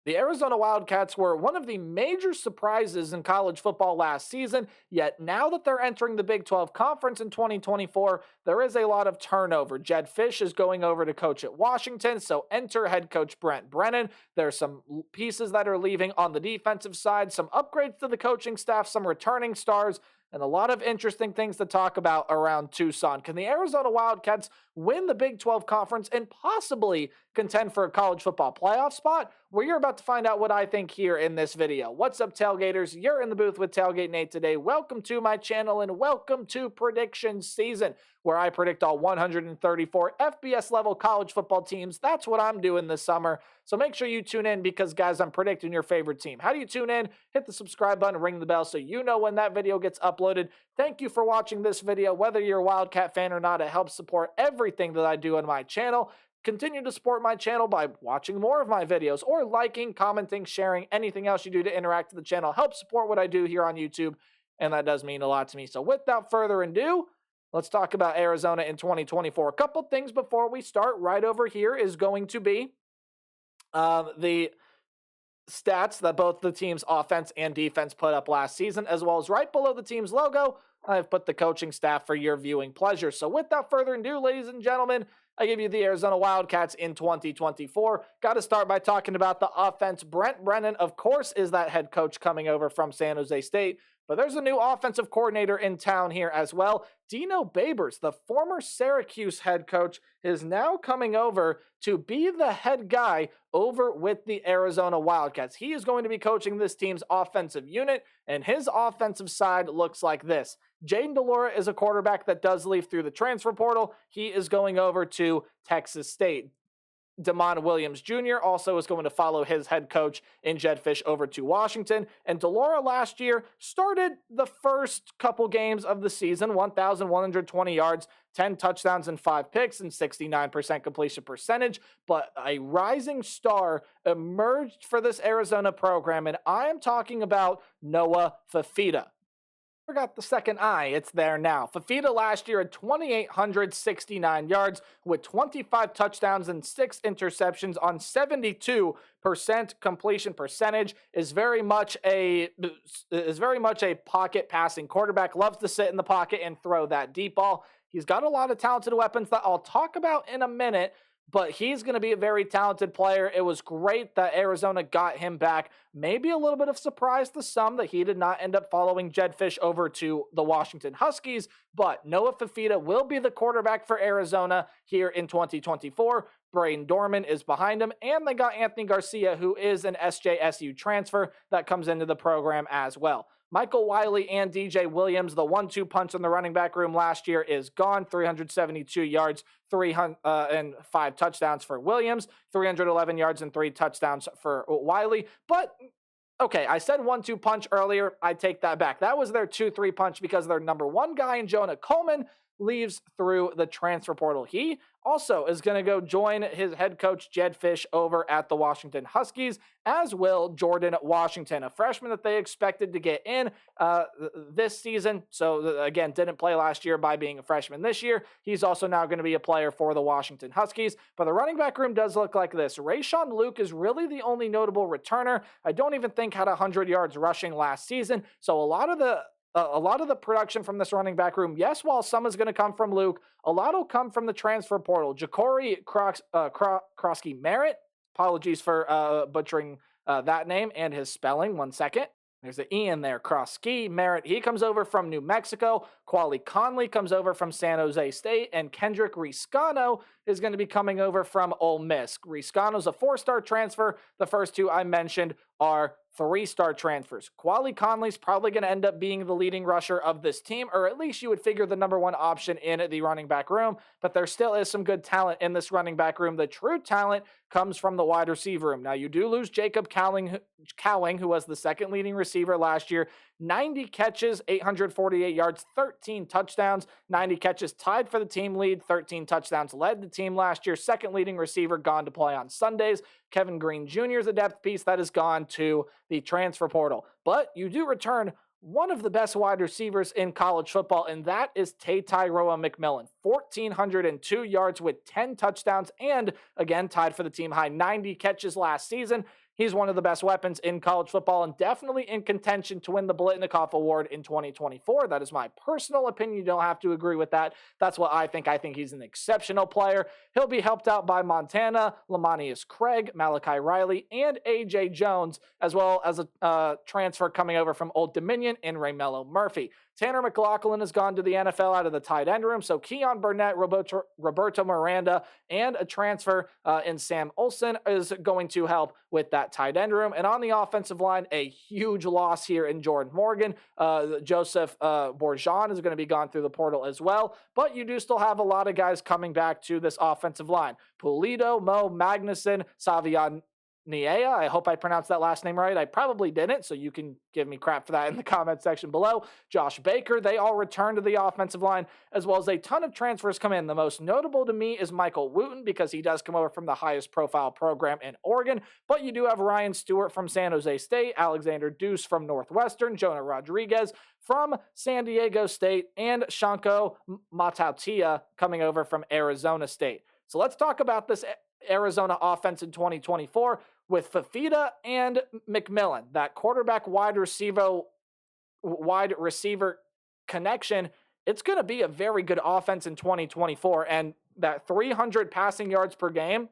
The Arizona Wildcats were one of the major surprises in college football last season, yet now that they're entering the Big 12 Conference in 2024, there is a lot of turnover. Jed Fish is going over to coach at Washington, so enter head coach Brent Brennan. There's some pieces that are leaving on the defensive side, some upgrades to the coaching staff, some returning stars, and a lot of interesting things to talk about around Tucson. Can the Arizona Wildcats win the Big 12 Conference and possibly contend for a college football playoff spot? Well, you're about to find out what I think here in this video. What's up, Tailgaters? You're in the booth with Tailgate Nate today. Welcome to my channel and welcome to prediction season, where I predict all 134 FBS level college football teams. That's what I'm doing this summer. So make sure you tune in because, guys, I'm predicting your favorite team. How do you tune in? Hit the subscribe button, ring the bell so you know when that video gets uploaded. Thank you for watching this video. Whether you're a Wildcat fan or not, it helps support everything that I do on my channel. Continue to support my channel by watching more of my videos or liking, commenting, sharing, anything else you do to interact with the channel. Help support what I do here on YouTube, and that does mean a lot to me. So without further ado, let's talk about Arizona in 2024. A couple things before we start. Right over here is going to be the stats that both the team's offense and defense put up last season, as well as right below the team's logo, I've put the coaching staff for your viewing pleasure. So without further ado, ladies and gentlemen, I give you the Arizona Wildcats in 2024. Got to start by talking about the offense. Brent Brennan, of course, is that head coach coming over from San Jose State, but there's a new offensive coordinator in town here as well. Dino Babers, the former Syracuse head coach, is now coming over to be the head guy over with the Arizona Wildcats. He is going to be coaching this team's offensive unit, and his offensive side looks like this. Jaden DeLora is a quarterback that does leave through the transfer portal. He is going over to Texas State. Damon Williams Jr. also is going to follow his head coach in Jed Fish over to Washington. And DeLora last year started the first couple games of the season, 1,120 yards, 10 touchdowns and 5 picks, and 69% completion percentage. But a rising star emerged for this Arizona program, and I am talking about Noah Fifita. Forgot the second I, it's there now. Fifita last year had 2,869 yards with 25 touchdowns and 6 interceptions on 72% completion percentage. Is very much a pocket passing quarterback. Loves to sit in the pocket and throw that deep ball. He's got a lot of talented weapons that I'll talk about in a minute, but he's going to be a very talented player. It was great that Arizona got him back. Maybe a little bit of surprise to some that he did not end up following Jed Fish over to the Washington Huskies, but Noah Fifita will be the quarterback for Arizona here in 2024. Braden Dorman is behind him, and they got Anthony Garcia, who is an SJSU transfer that comes into the program as well. Michael Wiley and DJ Williams, the 1-2 punch in the running back room last year, is gone. 372 yards, 5 touchdowns for Williams, 311 yards and 3 touchdowns for Wiley. But okay, I said 1-2 punch earlier. I take that back. That was their 2-3 punch because their number one guy in Jonah Coleman leaves through the transfer portal. He also is going to go join his head coach, Jed Fish, over at the Washington Huskies, as will Jordan Washington, a freshman that they expected to get in this season. So, again, didn't play last year by being a freshman this year. He's also now going to be a player for the Washington Huskies. But the running back room does look like this. Rayshon Luke is really the only notable returner. I don't even think had 100 yards rushing last season. So a lot of the production from this running back room, yes, while some is going to come from Luke, a lot will come from the transfer portal. Ja'Cory Krosky Merritt, apologies for butchering that name and his spelling. 1 second. There's an E in there. Krosky Merritt. He comes over from New Mexico. Quali Conley comes over from San Jose State. And Kendrick Riscano is going to be coming over from Ole Miss. Riscano's a 4-star transfer. The first two I mentioned are 3-star transfers. Quali Conley's probably going to end up being the leading rusher of this team, or at least you would figure the number one option in the running back room, but there still is some good talent in this running back room. The true talent comes from the wide receiver room. Now, you do lose Jacob Cowling, who was the second leading receiver last year. 90 catches, 848 yards, 13 touchdowns. 90 catches tied for the team lead. 13 touchdowns led the team last year. Second leading receiver gone to play on Sundays. Kevin Green Jr. is a depth piece that has gone to the transfer portal. But you do return one of the best wide receivers in college football, and that is Tyrone McMillan. 1,402 yards with 10 touchdowns and, again, tied for the team high 90 catches last season. He's one of the best weapons in college football and definitely in contention to win the Blitnikoff Award in 2024. That is my personal opinion. You don't have to agree with that. That's what I think. I think he's an exceptional player. He'll be helped out by Montana, Lamonius Craig, Malachi Riley, and A.J. Jones, as well as a transfer coming over from Old Dominion in Raymelo Murphy. Tanner McLaughlin has gone to the NFL out of the tight end room, so Keon Burnett, Roberto Miranda, and a transfer in Sam Olsen is going to help with that tight end room. And on the offensive line, a huge loss here in Jordan Morgan. Joseph Bourgeon is going to be gone through the portal as well, but you do still have a lot of guys coming back to this offensive line. Pulido, Mo Magnuson, Savion Niea. I hope I pronounced that last name right. I probably didn't, so you can give me crap for that in the comment section below. Josh Baker, they all return to the offensive line, as well as a ton of transfers come in. The most notable to me is Michael Wooten, because he does come over from the highest profile program in Oregon, but you do have Ryan Stewart from San Jose State, Alexander Deuce from Northwestern, Jonah Rodriguez from San Diego State, and Shanko Matautia coming over from Arizona State. So let's talk about this Arizona offense in 2024 with Fafita and McMillan. That quarterback wide receiver connection, it's going to be a very good offense in 2024. And that 300 passing yards per game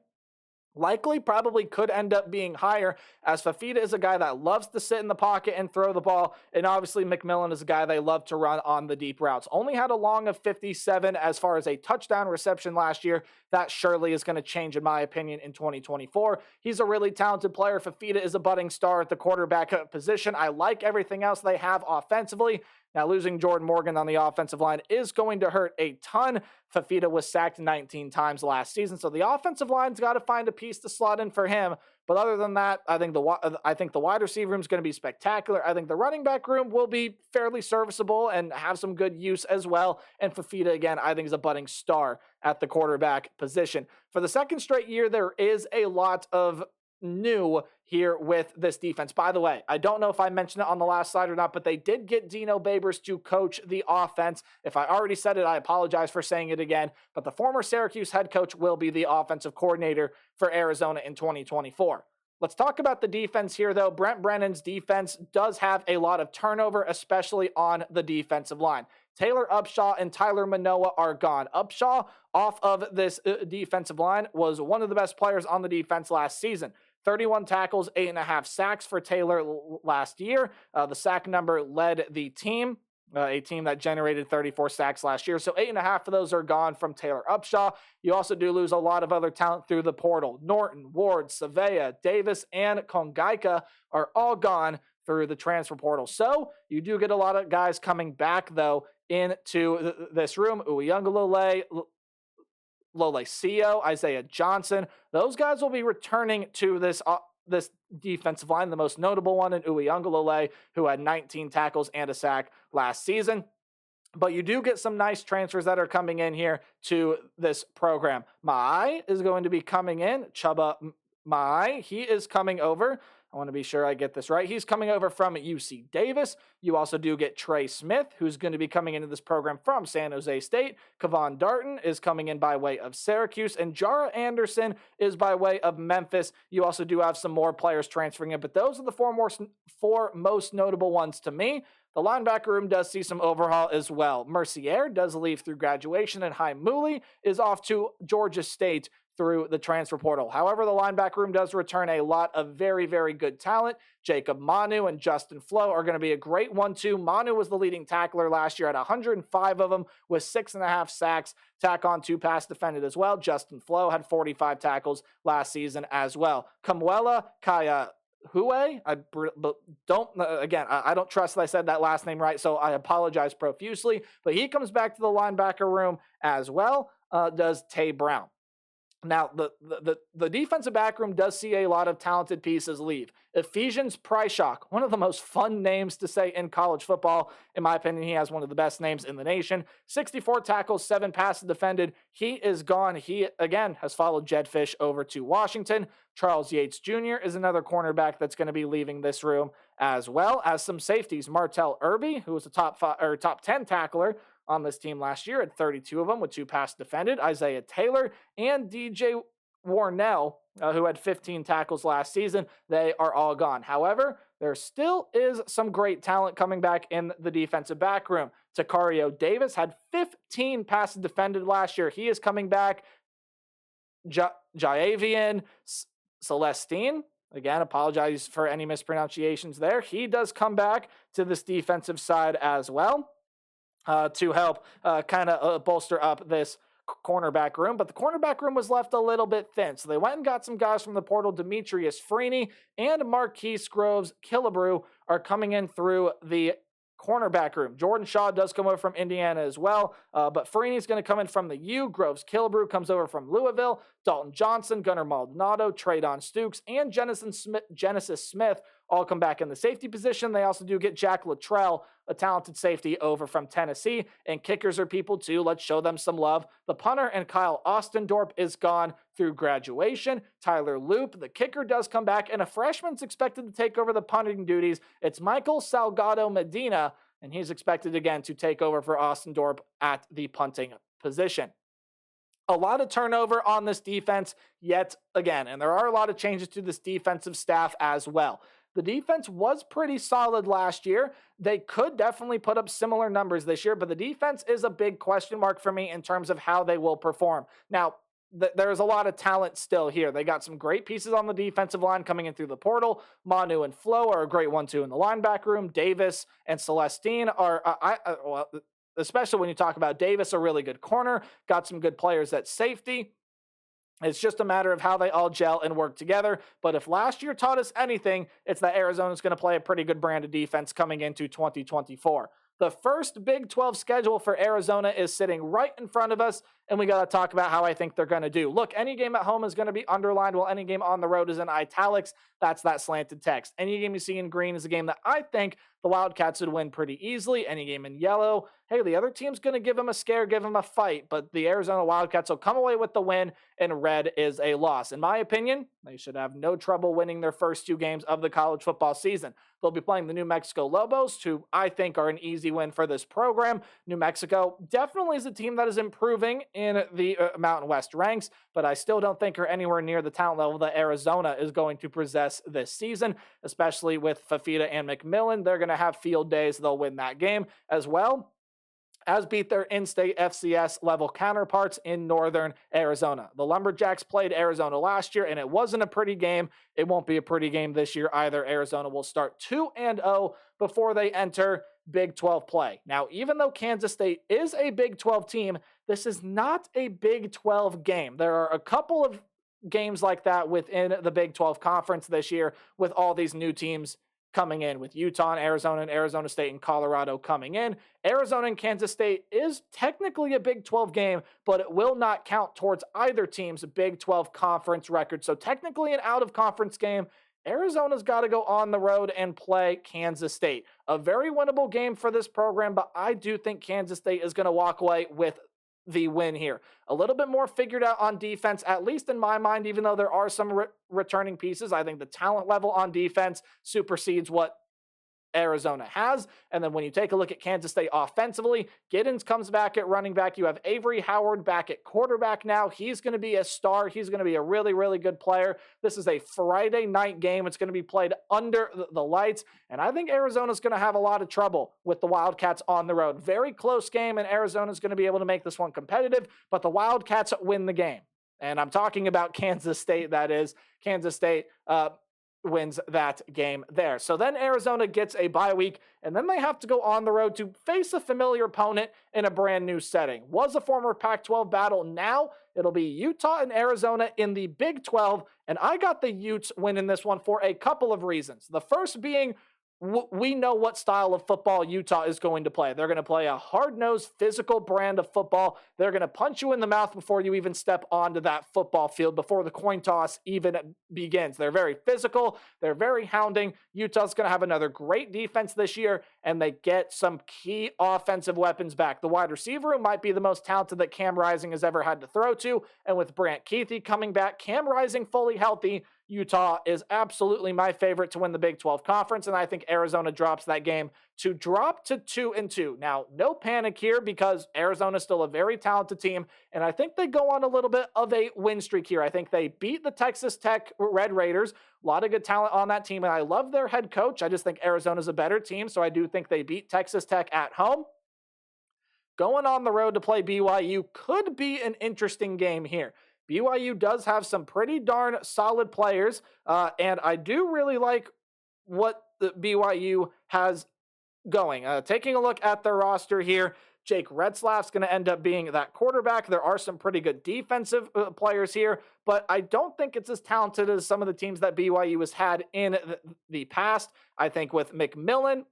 likely probably could end up being higher, as Fafita is a guy that loves to sit in the pocket and throw the ball, and obviously McMillan is a guy they love to run on the deep routes. Only had a long of 57 as far as a touchdown reception last year. That surely is going to change, in my opinion, in 2024. He's a really talented player. Fafita is a budding star at the quarterback position. I like everything else they have offensively. Now, losing Jordan Morgan on the offensive line is going to hurt a ton. Fafita was sacked 19 times last season, so the offensive line's got to find a piece to slot in for him. But other than that, I think the wide receiver room is going to be spectacular. I think the running back room will be fairly serviceable and have some good use as well. And Fafita, again, I think is a budding star at the quarterback position. For the second straight year, there is a lot of new here with this defense. By the way, I don't know if I mentioned it on the last slide or not, but they did get Dino Babers to coach the offense. If I already said it, I apologize for saying it again, but the former Syracuse head coach will be the offensive coordinator for Arizona in 2024. Let's talk about the defense here, though. Brent Brennan's defense does have a lot of turnover, especially on the defensive line. Taylor Upshaw and Tyler Manoa are gone. Upshaw, off of this defensive line, was one of the best players on the defense last season. 31 tackles, 8.5 sacks for Taylor last year. The sack number led the team, a team that generated 34 sacks last year. So 8.5 of those are gone from Taylor Upshaw. You also do lose a lot of other talent through the portal. Norton, Ward, Savea, Davis, and Kongaika are all gone through the transfer portal. So you do get a lot of guys coming back, though, into this room. Uyunglele, Lolesio, Isaiah Johnson. Those guys will be returning to this defensive line. The most notable one in Uyunglele, who had 19 tackles and a sack last season. But you do get some nice transfers that are coming in here to this program. Mai is going to be coming in. Chubba Mai, he is coming over. I want to be sure I get this right. He's coming over from UC Davis. You also do get Trey Smith, who's going to be coming into this program from San Jose State. Kevon Darton is coming in by way of Syracuse, and Jara Anderson is by way of Memphis. You also do have some more players transferring in, but those are the four most notable ones to me. The linebacker room does see some overhaul as well. Mercier does leave through graduation, and Haim Mooley is off to Georgia State through the transfer portal. However, the linebacker room does return a lot of very, very good talent. Jacob Manu and Justin Flo are going to be a great 1-2. Manu was the leading tackler last year at 105 of them with 6.5 sacks. Tack on 2 pass defended as well. Justin Flo had 45 tackles last season as well. Kamuela Kaya Hue, I don't trust that I said that last name right, so I apologize profusely. But he comes back to the linebacker room as well, does Tay Brown. Now, the defensive back room does see a lot of talented pieces leave. Ephesians Pryshok, one of the most fun names to say in college football. In my opinion, he has one of the best names in the nation. 64 tackles, 7 passes defended. He is gone. He, again, has followed Jed Fish over to Washington. Charles Yates Jr. is another cornerback that's going to be leaving this room, as well as some safeties. Martell Irby, who was a top 10 tackler on this team last year, had 32 of them with 2 passes defended. Isaiah Taylor and DJ Warnell, who had 15 tackles last season. They are all gone. However, there still is some great talent coming back in the defensive back room. Takario Davis had 15 passes defended last year. He is coming back. Javian Celestine, again, apologize for any mispronunciations there. He does come back to this defensive side as well to help bolster up this cornerback room, but the cornerback room was left a little bit thin. So they went and got some guys from the portal. Demetrius Freeney and Marquise Groves Killebrew are coming in through the cornerback room. Jordan Shaw does come over from Indiana as well, but Freeney's going to come in from the U. Groves Killebrew comes over from Louisville. Dalton Johnson, Gunnar Maldonado, Traydon Stukes, and Genesis Smith all come back in the safety position. They also do get Jack Luttrell, a talented safety over from Tennessee, and kickers are people too. Let's show them some love. The punter and Kyle Ostendorp is gone through graduation. Tyler Loop, the kicker, does come back, and a freshman's expected to take over the punting duties. It's Michael Salgado Medina, and he's expected again to take over for Ostendorp at the punting position. A lot of turnover on this defense yet again, and there are a lot of changes to this defensive staff as well. The defense was pretty solid last year. They could definitely put up similar numbers this year, but the defense is a big question mark for me in terms of how they will perform. Now, there's a lot of talent still here. They got some great pieces on the defensive line coming in through the portal. Manu and Flo are a great 1-2 in the linebacker room. Davis and Celestine are, especially when you talk about Davis, a really good corner. Got some good players at safety. It's just a matter of how they all gel and work together. But if last year taught us anything, it's that Arizona's going to play a pretty good brand of defense coming into 2024. The first Big 12 schedule for Arizona is sitting right in front of us, and we got to talk about how I think they're going to do. Look, any game at home is going to be underlined, while any game on the road is in italics. That's that slanted text. Any game you see in green is a game that I think the Wildcats would win pretty easily. Any game in yellow, hey, the other team's going to give them a scare, give them a fight, but the Arizona Wildcats will come away with the win, and red is a loss. In my opinion, they should have no trouble winning their first two games of the college football season. They'll be playing the New Mexico Lobos, who I think are an easy win for this program. New Mexico definitely is a team that is improving in the Mountain West ranks, but I still don't think are anywhere near the talent level that Arizona is going to possess this season, especially with Fafita and McMillan. They're going to have field days. They'll win that game as well as beat their in-state FCS level counterparts in northern Arizona. The Lumberjacks played Arizona last year, and it wasn't a pretty game. It won't be a pretty game this year either. Arizona will start 2-0 before they enter Big 12 play. Now, even though Kansas State is a Big 12 team, this is not a Big 12 game. There are a couple of games like that within the Big 12 conference this year with all these new teams coming in, with Utah and Arizona State and Colorado coming in. Arizona and Kansas State is technically a Big 12 game, but it will not count towards either team's Big 12 conference record. So technically an out-of-conference game. Arizona's got to go on the road and play Kansas State. A very winnable game for this program, but I do think Kansas State is going to walk away with the win here. A little bit more figured out on defense, at least in my mind, even though there are some returning pieces. I think the talent level on defense supersedes what Arizona has. And then when you take a look at Kansas State offensively, Giddens comes back at running back. You have Avery Howard back at quarterback now. He's going to be a star. He's going to be a really, really good player. This is a Friday night game. It's going to be played under the lights. And I think Arizona's going to have a lot of trouble with the Wildcats on the road. Very close game, and Arizona's going to be able to make this one competitive, but the Wildcats win the game. And I'm talking about Kansas State, that is. Kansas State wins that game there. So then Arizona gets a bye week, and then they have to go on the road to face a familiar opponent in a brand new setting. Was a former Pac-12 battle. Now it'll be Utah and Arizona in the Big 12, and I got the Utes winning this one for a couple of reasons. The first being, we know what style of football Utah is going to play. They're going to play a hard-nosed, physical brand of football. They're going to punch you in the mouth before you even step onto that football field, before the coin toss even begins. They're very physical. They're very hounding. Utah's going to have another great defense this year, and they get some key offensive weapons back. The wide receiver room might be the most talented that Cam Rising has ever had to throw to, and with Brant Keithy coming back, Cam Rising fully healthy, Utah is absolutely my favorite to win the Big 12 Conference, and I think Arizona drops that game to drop to 2-2. Now, no panic here because Arizona is still a very talented team, and I think they go on a little bit of a win streak here. I think they beat the Texas Tech Red Raiders. A lot of good talent on that team, and I love their head coach. I just think Arizona's a better team, so I do think they beat Texas Tech at home. Going on the road to play BYU could be an interesting game here. BYU does have some pretty darn solid players, and I do really like what the BYU has going. Taking a look at their roster here, Jake Retzlaff's going to end up being that quarterback. There are some pretty good defensive players here, but I don't think it's as talented as some of the teams that BYU has had in the past. I think with McMillan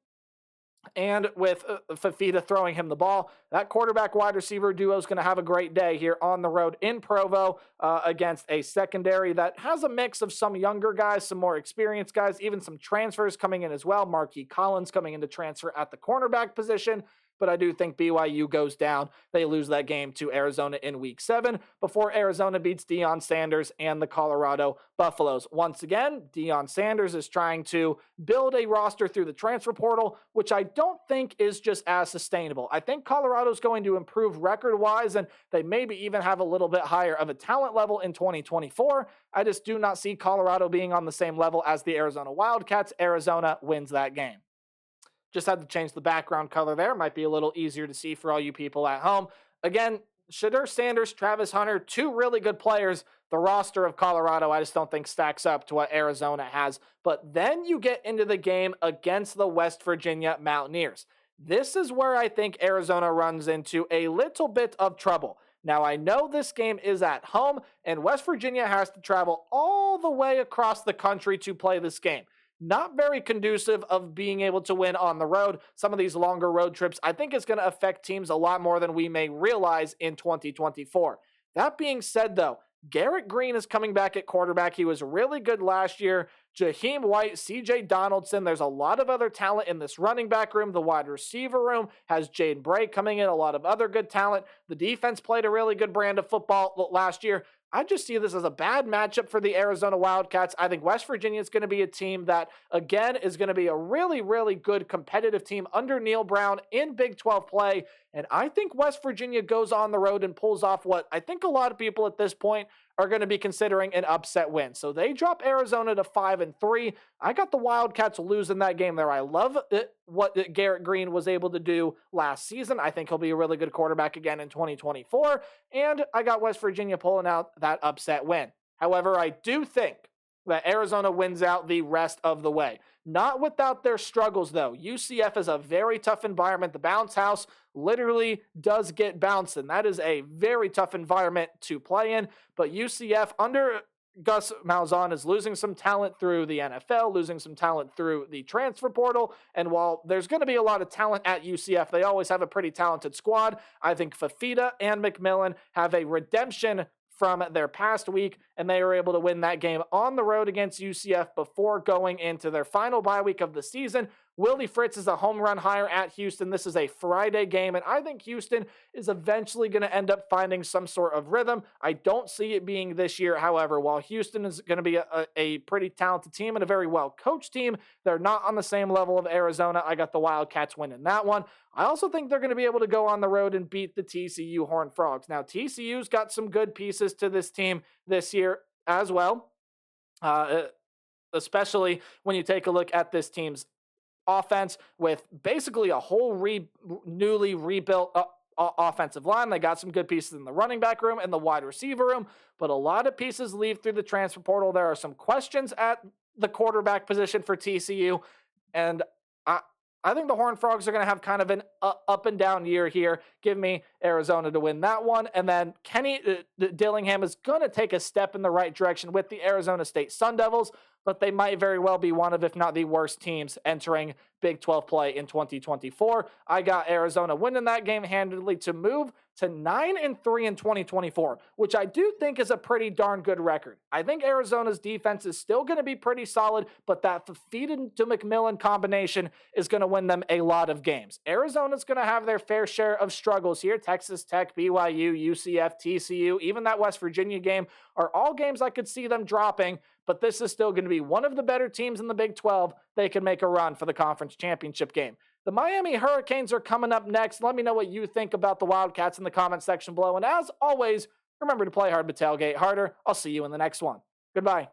and with Fafita throwing him the ball, that quarterback wide receiver duo is going to have a great day here on the road in Provo against a secondary that has a mix of some younger guys, some more experienced guys, even some transfers coming in as well. Marquis Collins coming in to transfer at the cornerback position. But I do think BYU goes down. They lose that game to Arizona in week 7 before Arizona beats Deion Sanders and the Colorado Buffaloes. Once again, Deion Sanders is trying to build a roster through the transfer portal, which I don't think is just as sustainable. I think Colorado's going to improve record-wise, and they maybe even have a little bit higher of a talent level in 2024. I just do not see Colorado being on the same level as the Arizona Wildcats. Arizona wins that game. Just had to change the background color there. Might be a little easier to see for all you people at home. Again, Shedeur Sanders, Travis Hunter, 2 really good players. The roster of Colorado, I just don't think stacks up to what Arizona has. But then you get into the game against the West Virginia Mountaineers. This is where I think Arizona runs into a little bit of trouble. Now, I know this game is at home, and West Virginia has to travel all the way across the country to play this game. Not very conducive of being able to win on the road. Some of these longer road trips, I think it's going to affect teams a lot more than we may realize in 2024. That being said, though, Garrett Green is coming back at quarterback. He was really good last year. Jaheim White, CJ Donaldson. There's a lot of other talent in this running back room. The wide receiver room has Jade Bray coming in, a lot of other good talent. The defense played a really good brand of football last year. I just see this as a bad matchup for the Arizona Wildcats. I think West Virginia is going to be a team that, again, is going to be a really, really good competitive team under Neil Brown in Big 12 play. And I think West Virginia goes on the road and pulls off what I think a lot of people at this point are going to be considering an upset win. So they drop Arizona to 5-3. I got the Wildcats losing that game there. I love what Garrett Green was able to do last season. I think he'll be a really good quarterback again in 2024. And I got West Virginia pulling out that upset win. However, I do think that Arizona wins out the rest of the way. Not without their struggles, though. UCF is a very tough environment. The bounce house literally does get bounced, and that is a very tough environment to play in. But UCF, under Gus Malzahn, is losing some talent through the NFL, losing some talent through the transfer portal. And while there's going to be a lot of talent at UCF, they always have a pretty talented squad. I think Fafita and McMillan have a redemption from their past week, and they were able to win that game on the road against UCF before going into their final bye week of the season. Willie Fritz is a home run hire at Houston. This is a Friday game, and I think Houston is eventually going to end up finding some sort of rhythm. I don't see it being this year, however. While Houston is going to be a pretty talented team and a very well-coached team, they're not on the same level of Arizona. I got the Wildcats winning that one. I also think they're going to be able to go on the road and beat the TCU Horned Frogs. Now, TCU's got some good pieces to this team this year as well, especially when you take a look at this team's offense with basically a whole newly rebuilt offensive line. They got some good pieces in the running back room and the wide receiver room, but a lot of pieces leave through the transfer portal. There are some questions at the quarterback position for TCU, and I think the Horned Frogs are going to have kind of an up and down year here. Give me Arizona to win that one. And then Kenny Dillingham is going to take a step in the right direction with the Arizona State Sun Devils, but they might very well be one of, if not the worst teams entering Big 12 play in 2024. I got Arizona winning that game handedly to move to 9-3 in 2024, which I do think is a pretty darn good record. I think Arizona's defense is still going to be pretty solid, but that feeding to McMillan combination is going to win them a lot of games. Arizona's going to have their fair share of struggles here. Texas Tech, BYU, UCF, TCU, even that West Virginia game are all games I could see them dropping, but this is still going to be one of the better teams in the Big 12. They can make a run for the conference championship game. The Miami Hurricanes are coming up next. Let me know what you think about the Wildcats in the comment section below. And as always, remember to play hard but tailgate harder. I'll see you in the next one. Goodbye.